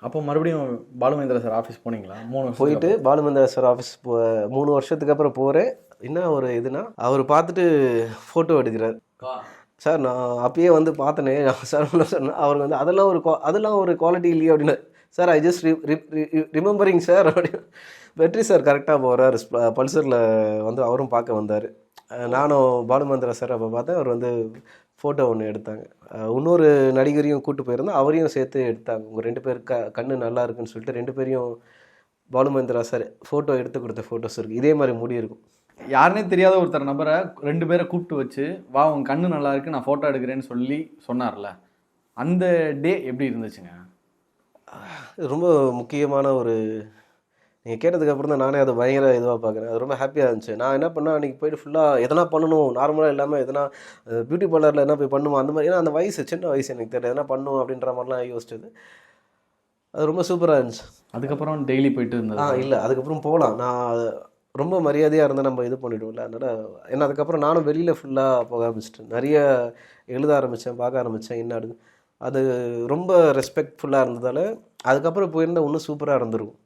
அப்போ மறுபடியும் Balu Mahendra sir office போனீங்களா 3 வருஷம் போயிட்டு பாலுமகேந்திரா சார் ஆஃபீஸ் 3 வருஷத்துக்கு அப்புறம் போகிறேன். என்ன ஒரு இதுனா அவர் பார்த்துட்டு ஃபோட்டோ எடுக்கிறார். சார் நான் அப்பயே வந்து பார்த்தனே சார் சொன்னேன். அவர் வந்து அதெல்லாம் ஒரு குவாலிட்டி இல்லையே அப்படின்னு. Sir I just remembering sir அப்படின்னு. வெற்றி சார் கரெக்டாக போகிறார். பல்சரில் வந்து அவரும் பார்க்க வந்தார். நானும் பாலுமகேந்திரா சார் அப்போ பார்த்தேன். அவர் வந்து ஃபோட்டோ ஒன்று எடுத்தாங்க. இன்னொரு நடிகரையும் கூப்பிட்டு போயிருந்தேன். அவரையும் சேர்த்து எடுத்தாங்க. உங்கள் 2 பேர் கண்ணு நல்லா இருக்குன்னு சொல்லிட்டு 2 பேரையும் பாலுமகேந்திரா சார் ஃபோட்டோ எடுத்து கொடுத்த ஃபோட்டோஸ் இருக்குது. இதே மாதிரி முடி இருக்கும். யாருனே தெரியாத ஒருத்தர் நபரை 2 பேரை கூப்பிட்டு வச்சு வா உன் கண்ணு நல்லா இருக்கு நான் ஃபோட்டோ எடுக்கிறேன்னு சொல்லி சொன்னார்ல, அந்த டே எப்படி இருந்துச்சுங்க? ரொம்ப முக்கியமான ஒரு நீங்கள் கேட்டதுக்கப்புறம் தான் நானே அதை பயங்கர இதுவாக பார்க்குறேன். அது ரொம்ப ஹாப்பியாக இருந்துச்சு. நான் என்ன பண்ணேன், அன்றைக்கி போய்ட்டு ஃபுல்லாக எதனா பண்ணணும், நார்மலாக இல்லாமல் எதனா பியூட்டி பார்லரில் என்ன போய் பண்ணுவோம் அந்த மாதிரி. ஏன்னா அந்த வயசு சின்ன வயசு எனக்கு தெரியல, எதனா பண்ணும் அப்படின்ற மாதிரிலாம் யோசிச்சது. அது ரொம்ப சூப்பராக இருந்துச்சு. அதுக்கப்புறம் டெய்லி போயிட்டு இருந்தது? இல்லை, அதுக்கப்புறம் போகலாம். நான் ரொம்ப மரியாதையாக இருந்தால் நம்ம இது பண்ணிவிடுவோம்ல. அதனால் ஏன்னா அதுக்கப்புறம் நானும் வெளியில் ஃபுல்லாக போக ஆரம்பிச்சிட்டேன். நிறைய எழுத ஆரம்பித்தேன், பார்க்க ஆரம்பித்தேன் என்ன அது ரொம்ப ரெஸ்பெக்ட்ஃபுல்லாக இருந்ததால் அதுக்கப்புறம் போயிருந்தால் இன்னும் சூப்பராக இருந்திருக்கும்.